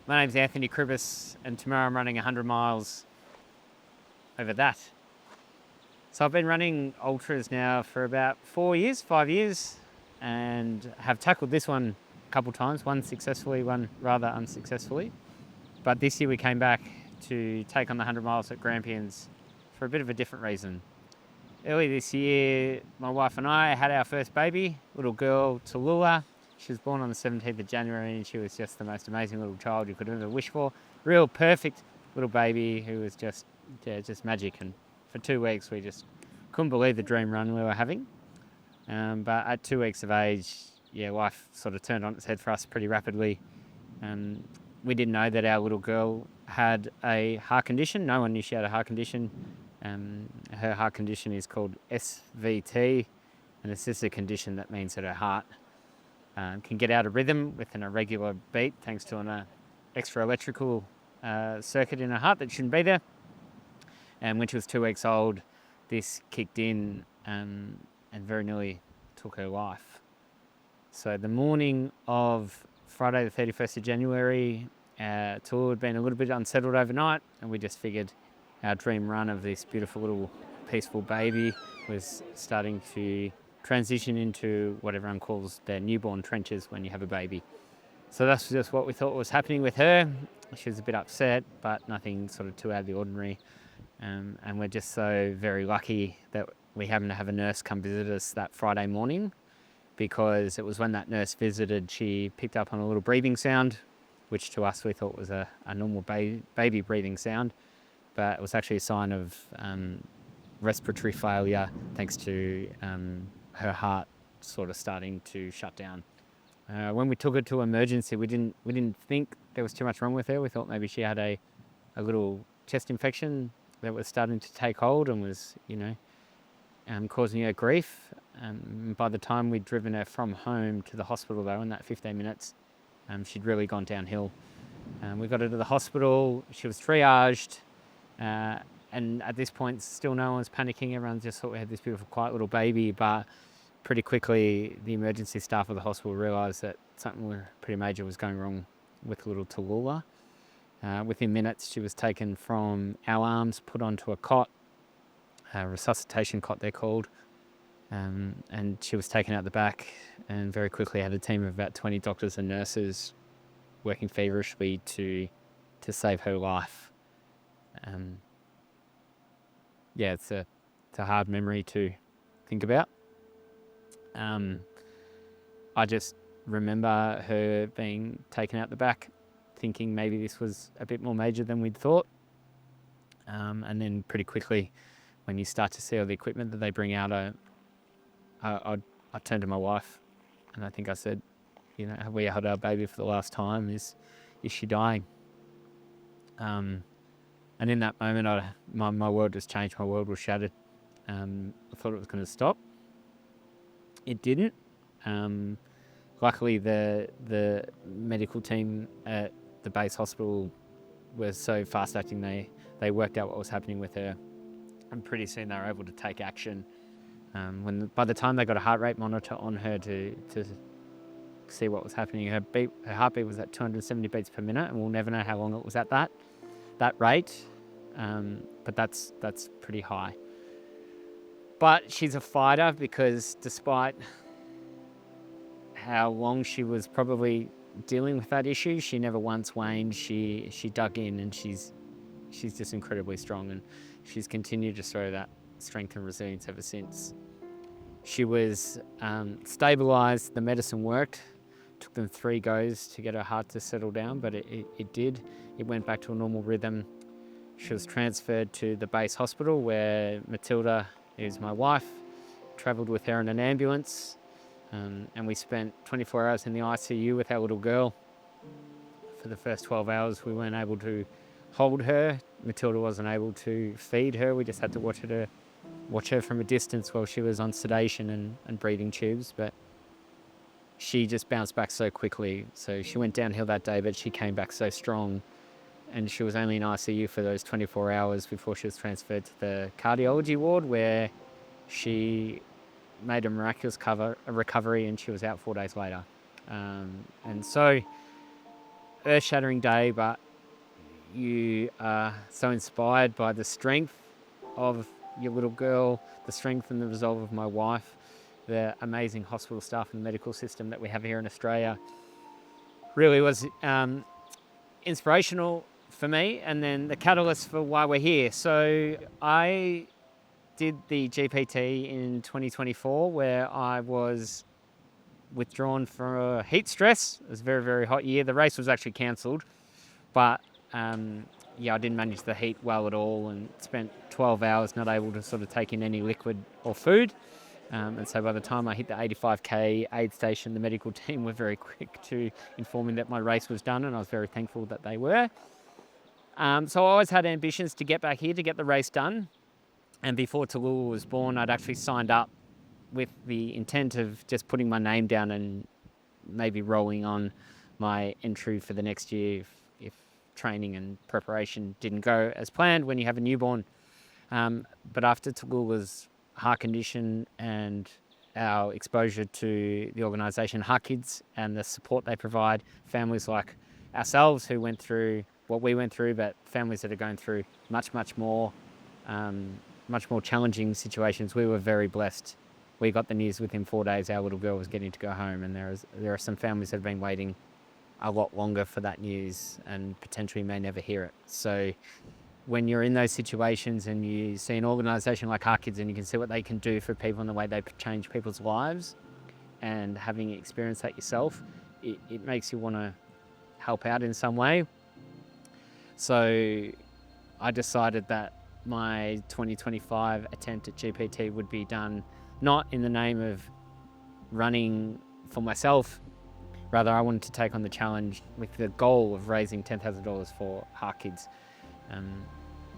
My name's Anthony and tomorrow I'm running 100 miles over that. So I've been running ultras now for about 5 years, and have tackled this one a couple times, one successfully, one rather unsuccessfully. But this year we came back to take on the 100 miles at Grampians for a bit of a different reason. Early this year, my wife and I had our first baby, little girl, Tallulah. She was born on the 17th of January and she was just the most amazing little child you could ever wish for. Real perfect little baby who was just magic. And for 2 weeks, we just couldn't believe the dream run we were having. But at 2 weeks of age, life sort of turned on its head for us pretty rapidly. We didn't know that our little girl had a heart condition. No one knew she had a heart condition. Her heart condition is called SVT, and it's just a condition that means that her heart can get out of rhythm with an irregular beat thanks to an extra electrical circuit in her heart that shouldn't be there. And when she was 2 weeks old, this kicked in and very nearly took her life. So the morning of Friday the 31st of January, Tallulah had been a little bit unsettled overnight, and we just figured our dream run of this beautiful little peaceful baby was starting to transition into what everyone calls their newborn trenches when you have a baby. So that's just what we thought was happening with her. She was a bit upset, but nothing sort of too out of the ordinary. And we're just so very lucky that we happened to have a nurse come visit us that Friday morning, because it was when that nurse visited, she picked up on a little breathing sound, which to us we thought was a normal baby breathing sound, but it was actually a sign of respiratory failure thanks to her heart sort of starting to shut down. When we took her to emergency, we didn't think there was too much wrong with her. We thought maybe she had a little chest infection that was starting to take hold and was, causing her grief. By the time we'd driven her from home to the hospital, though, in that 15 minutes, she'd really gone downhill. We got her to the hospital. She was triaged. And at this point, still no one was panicking. Everyone just thought we had this beautiful, quiet little baby. But pretty quickly, the emergency staff of the hospital realised that something pretty major was going wrong with little Tallulah. Within minutes, she was taken from our arms, put onto a cot, a resuscitation cot they're called, and she was taken out the back, and very quickly had a team of about 20 doctors and nurses working feverishly to save her life. It's a hard memory to think about. I just remember her being taken out the back, thinking maybe this was a bit more major than we'd thought. And then pretty quickly, when you start to see all the equipment that they bring out, I turned to my wife and I think I said, have we held our baby for the last time? Is she dying? And in that moment, my world just changed. My world was shattered. I thought it was going to stop. It didn't. Luckily, the medical team at the base hospital was so fast acting. They worked out what was happening with her, and pretty soon they were able to take action. By the time they got a heart rate monitor on her to see what was happening, her heartbeat was at 270 beats per minute, and we'll never know how long it was at that rate. But that's pretty high. But she's a fighter, because despite how long she was probably dealing with that issue, she never once waned. She dug in, and she's just incredibly strong, and she's continued to show that strength and resilience ever since. She was stabilised. The medicine worked. Took them 3 goes to get her heart to settle down, but it did. It went back to a normal rhythm. She was transferred to the base hospital, where Matilda, who's my wife, travelled with her in an ambulance. And we spent 24 hours in the ICU with our little girl. For the first 12 hours, we weren't able to hold her. Matilda wasn't able to feed her. We just had to watch her from a distance while she was on sedation and breathing tubes. But she just bounced back so quickly. So she went downhill that day, but she came back so strong. And she was only in ICU for those 24 hours before she was transferred to the cardiology ward, where she made a miraculous recovery, and she was out 4 days later. And so earth-shattering day, but you are so inspired by the strength of your little girl, the strength and the resolve of my wife, the amazing hospital staff and medical system that we have here in Australia. Really was inspirational for me, and then the catalyst for why we're here. So I did the GPT in 2024, where I was withdrawn for heat stress. It was a very, very hot year. The race was actually cancelled, but I didn't manage the heat well at all, and spent 12 hours not able to sort of take in any liquid or food. And so by the time I hit the 85k aid station, the medical team were very quick to inform me that my race was done, and I was very thankful that they were. So I always had ambitions to get back here to get the race done. And before Tallulah was born, I'd actually signed up with the intent of just putting my name down and maybe rolling on my entry for the next year if training and preparation didn't go as planned when you have a newborn. But after Tallulah's heart condition and our exposure to the organisation Heart Kids and the support they provide, families like ourselves who went through what we went through, but families that are going through much more challenging situations, we were very blessed. We got the news within 4 days our little girl was getting to go home, and there are some families that have been waiting a lot longer for that news and potentially may never hear it. So when you're in those situations and you see an organisation like Heart Kids and you can see what they can do for people and the way they change people's lives, and having experienced that yourself, it makes you want to help out in some way. So I decided that my 2025 attempt at GPT would be done not in the name of running for myself. Rather, I wanted to take on the challenge with the goal of raising $10,000 for Heart Kids.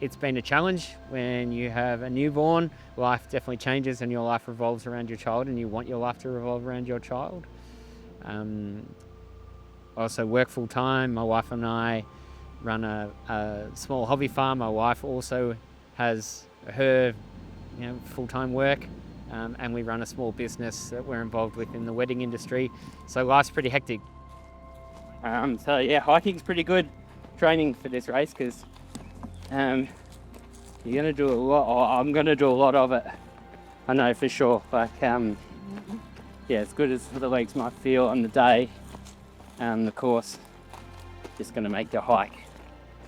It's been a challenge when you have a newborn. Life definitely changes and your life revolves around your child, and you want your life to revolve around your child. I also work full time. My wife and I run a small hobby farm. My wife also has her full-time work, and we run a small business that we're involved with in the wedding industry. So life's pretty hectic. Hiking's pretty good training for this race, because you're going to do a lot, or I'm going to do a lot of it. I know for sure. As good as the legs might feel on the day, the course just going to make you hike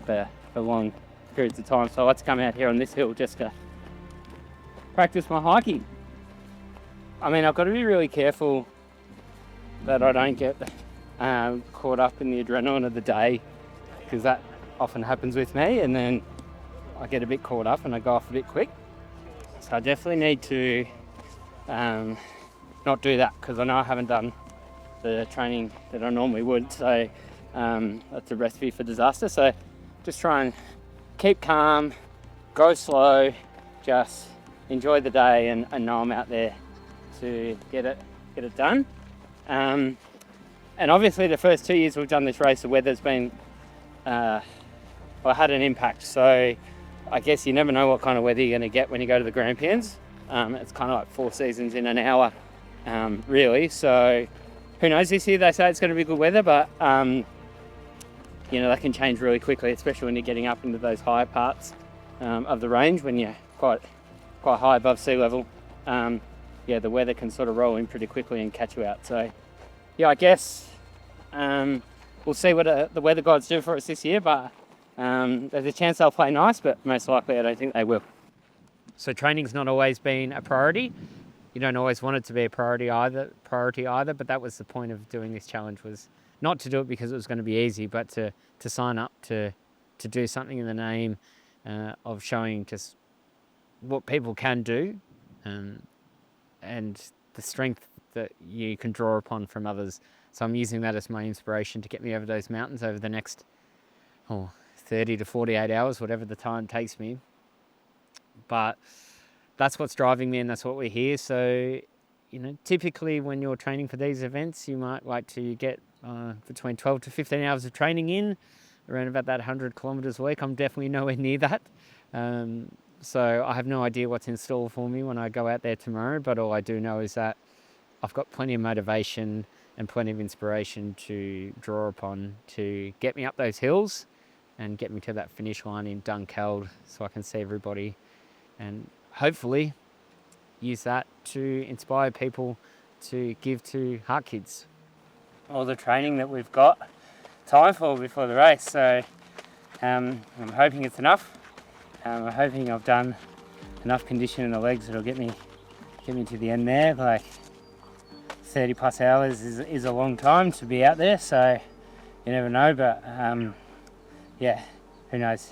for long periods of time. So I like to come out here on this hill just to practice my hiking. I mean, I've got to be really careful that I don't get caught up in the adrenaline of the day, because that often happens with me, and then I get a bit caught up and I go off a bit quick. So I definitely need to not do that, because I know I haven't done the training that I normally would. So that's a recipe for disaster. So just try and keep calm, go slow, just enjoy the day, and know I'm out there to get it done. And obviously the first 2 years we've done this race, the weather's been had an impact. So I guess you never know what kind of weather you're going to get when you go to the Grampians. It's kind of like 4 seasons in an hour, really. So who knows, this year they say it's going to be good weather, but that can change really quickly, especially when you're getting up into those higher parts of the range, when you're quite high above sea level. The weather can sort of roll in pretty quickly and catch you out. So I guess we'll see what the weather gods do for us this year, but there's a chance they'll play nice, but most likely I don't think they will. So training's not always been a priority. You don't always want it to be a priority either, but that was the point of doing this challenge, was not to do it because it was going to be easy, but to sign up to do something in the name of showing just what people can do, and the strength that you can draw upon from others. So I'm using that as my inspiration to get me over those mountains over the next 30 to 48 hours, whatever the time takes me. But that's what's driving me, and that's what we're here. So, typically when you're training for these events, you might like to get between 12 to 15 hours of training in, around about that 100 kilometres a week. I'm definitely nowhere near that. So I have no idea what's in store for me when I go out there tomorrow, but all I do know is that I've got plenty of motivation and plenty of inspiration to draw upon to get me up those hills and get me to that finish line in Dunkeld so I can see everybody and hopefully use that to inspire people to give to Heart Kids. All the training that we've got time for before the race, so I'm hoping it's enough. I'm hoping I've done enough condition in the legs that'll get me to the end there. Like 30 plus hours is a long time to be out there, so you never know, but yeah, who knows,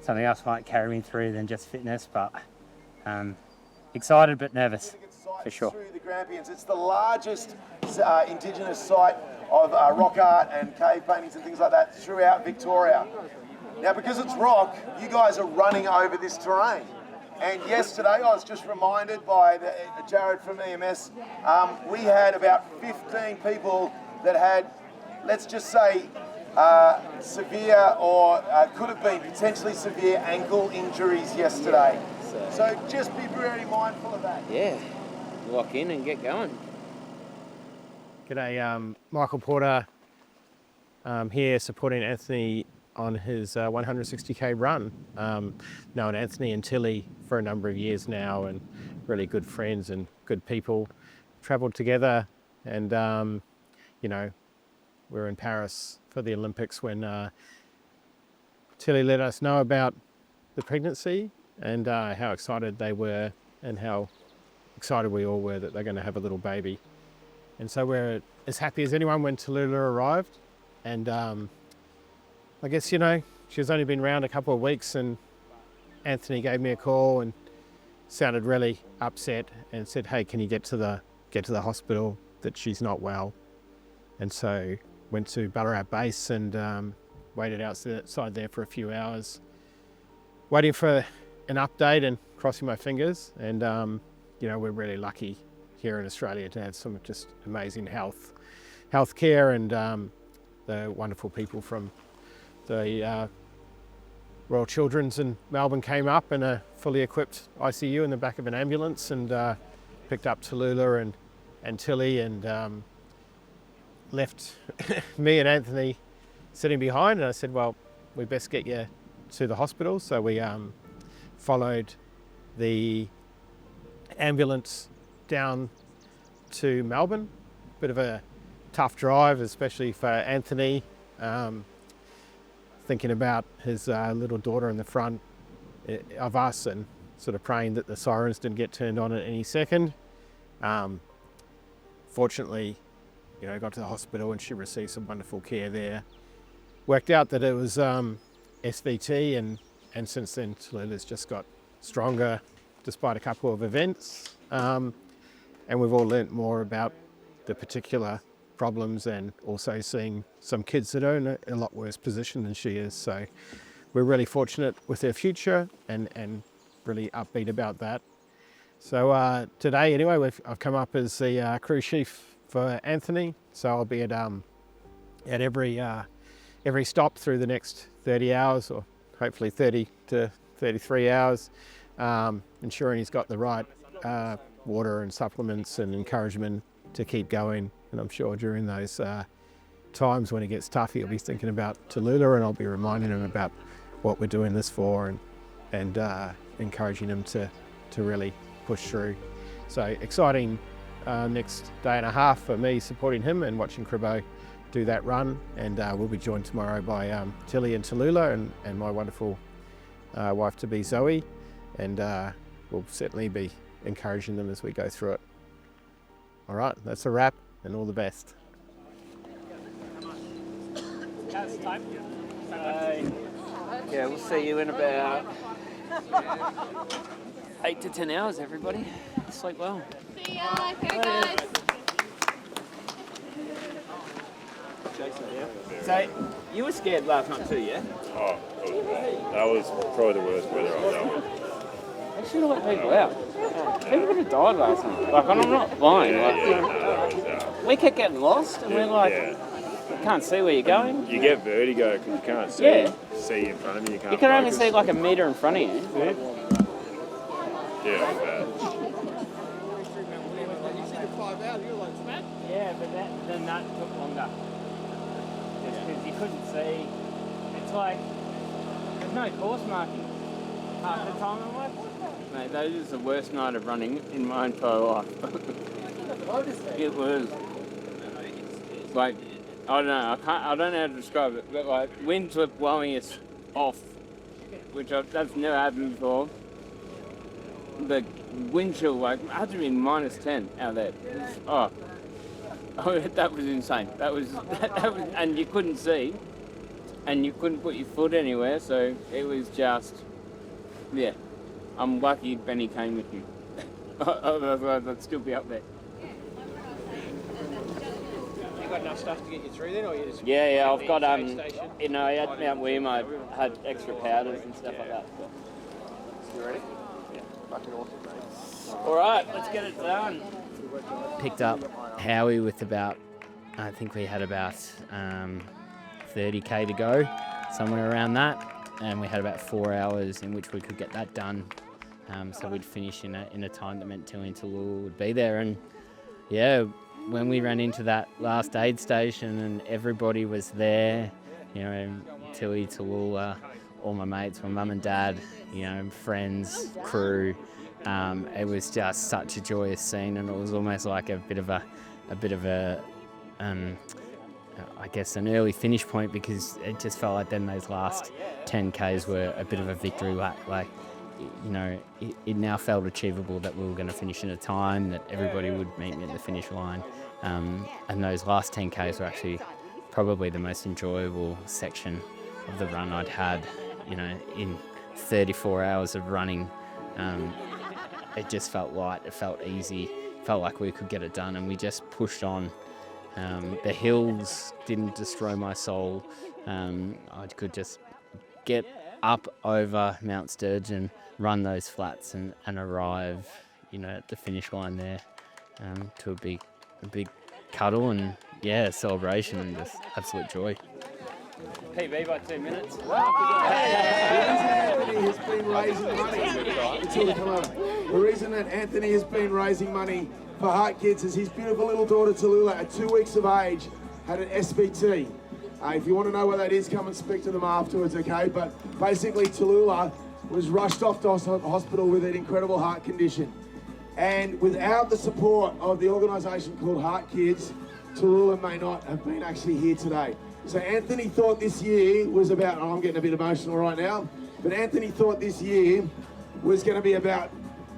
something else might carry me through than just fitness, but excited but nervous for sure. Through the Grampians, it's the largest Indigenous site of rock art and cave paintings and things like that throughout Victoria. Now, because it's rock, you guys are running over this terrain. And yesterday, I was just reminded by Jared from EMS, we had about 15 people that had, let's just say, severe or could have been potentially severe ankle injuries yesterday. So just be very mindful of that. Yeah, lock in and get going. G'day, Michael Porter here supporting Anthony on his 160k run. Known Anthony and Tilly for a number of years now and really good friends and good people. Travelled together and, you know, we were in Paris for the Olympics when Tilly let us know about the pregnancy and how excited they were and how excited we all were that they're going to have a little baby. And so we're as happy as anyone when Tallulah arrived. And I guess, you know, she's only been around a couple of weeks and Anthony gave me a call and sounded really upset and said, hey, can you get to the hospital, that she's not well. And so went to Ballarat base and waited outside there for a few hours, waiting for an update and crossing my fingers. And, you know, we're really lucky here in Australia to have some just amazing health care and the wonderful people from the Royal Children's in Melbourne came up in a fully equipped ICU in the back of an ambulance and picked up Tallulah and Tilly and left me and Anthony sitting behind. And I said, well, we best get you to the hospital. So we followed the ambulance down to Melbourne. Bit of a tough drive, especially for Anthony. Thinking about his little daughter in the front of us and sort of praying that the sirens didn't get turned on at any second. Fortunately, you know, got to the hospital and she received some wonderful care there. Worked out that it was SVT and since then Tallulah's just got stronger despite a couple of events. And we've all learnt more about the particular problems and also seeing some kids that are in a lot worse position than she is. So we're really fortunate with her future and really upbeat about that. So today anyway, I've come up as the crew chief for Anthony. So I'll be at every stop through the next 30 hours or hopefully 30 to 33 hours, ensuring he's got the right water and supplements and encouragement to keep going. And I'm sure during those times when it gets tough, he'll be thinking about Tallulah and I'll be reminding him about what we're doing this for and encouraging him to really push through. So exciting next day and a half for me supporting him and watching Cribbo do that run. And we'll be joined tomorrow by Tilly and Tallulah and my wonderful wife-to-be Zoe. And we'll certainly be encouraging them as we go through it. All right, that's a wrap and all the best. Yeah, we'll see you in about 8 to 10 hours, everybody. Sleep well. See ya. Go guys. So, you were scared last night too, yeah? Oh, that was probably the worst weather I've done. They should have let people out. People would have died last night. Like, I'm not lying. We kept getting lost, and we're like, you can't see where you're going. You get vertigo because you can't see in front of you. You can only see like a metre in front of you. Yeah, it was bad. Yeah, but then that took longer. Just because you couldn't see. It's like, there's no course marking half the time. I'm like, mate, that is the worst night of running in my entire life. It was like, I don't know, I don't know how to describe it, but like winds were blowing us off, that's never happened before. The wind chill had to be -10 out there. Oh, that was insane. That was, and you couldn't see, and you couldn't put your foot anywhere, so it was just, yeah. I'm lucky Benny came with me. I'd still be up there. You got enough stuff to get you through then, or you just? Yeah, I've got at Mount William I had extra powders and stuff like that. You ready? Yeah. Fucking awesome, mate. All right, let's get it done. Picked up Howie with about, I think we had about 30k to go, somewhere around that, and we had about 4 hours in which we could get that done. So we'd finish in a time that meant Tilly and Tallulah would be there. And yeah, when we ran into that last aid station and everybody was there, you know, Tilly, Tallulah, all my mates, my mum and dad, you know, friends, crew. It was just such a joyous scene, and it was almost like a bit of a I guess an early finish point, because it just felt like then those last 10Ks were a bit of a victory lap. Like, you know, it now felt achievable that we were going to finish in a time, that everybody would meet me at the finish line. And those last 10Ks were actually probably the most enjoyable section of the run I'd had, you know, in 34 hours of running. It just felt light, it felt easy, felt like we could get it done, and we just pushed on. The hills didn't destroy my soul. I could just get up over Mount Sturgeon, run those flats and arrive, you know, at the finish line there, to a big cuddle and, yeah, celebration and just absolute joy. PB by 2 minutes. The reason that Anthony has been raising money for Heart Kids is his beautiful little daughter Tallulah, at 2 weeks of age, had an SBT. If you want to know what that is, come and speak to them afterwards, okay? But basically Tallulah was rushed off to hospital with an incredible heart condition. And without the support of the organisation called Heart Kids, Tallulah may not have been actually here today. So Anthony thought this year was about, oh, I'm getting a bit emotional right now, but Anthony thought this year was going to be about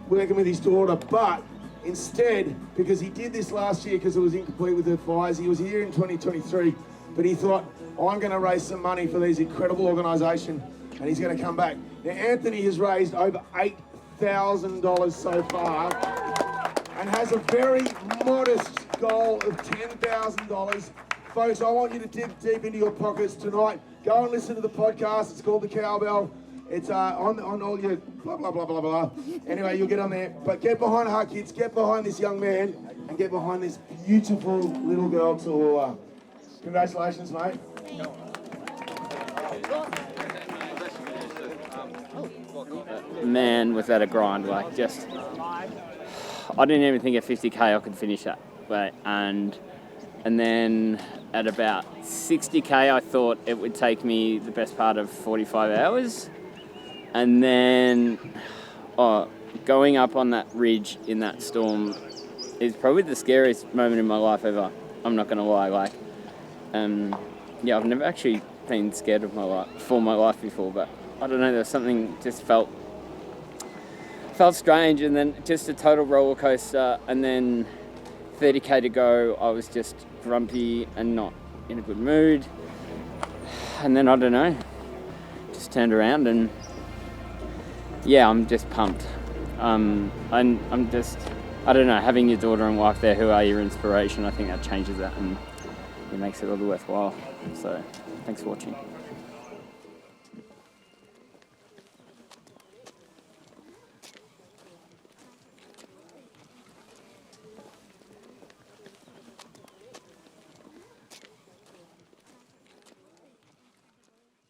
working with his daughter, but instead, because he did this last year because it was incomplete with the fires, he was here in 2023, but he thought, oh, I'm going to raise some money for these incredible organisation, and he's going to come back. Now Anthony has raised over $8,000 so far and has a very modest goal of $10,000. Folks, I want you to dig deep into your pockets tonight. Go and listen to the podcast. It's called The Cowbell. It's on all your blah, blah, blah, blah, blah. Anyway, you'll get on there. But get behind Heart Kids, get behind this young man, and get behind this beautiful little girl, Tallulah. Congratulations, mate. Man, was that a grind, like just, I didn't even think at 50k I could finish that, but, and then at about 60k I thought it would take me the best part of 45 hours, and then going up on that ridge in that storm is probably the scariest moment in my life ever. I'm not gonna lie, like, yeah, I've never actually been scared of my life before, but I don't know, there was something just felt strange, and then just a total roller coaster, and then 30k to go, I was just grumpy and not in a good mood, and then I don't know, just turned around and yeah, I'm just pumped. I'm just, I don't know, having your daughter and wife there who are your inspiration, I think that changes that and it makes it all worthwhile. So thanks for watching.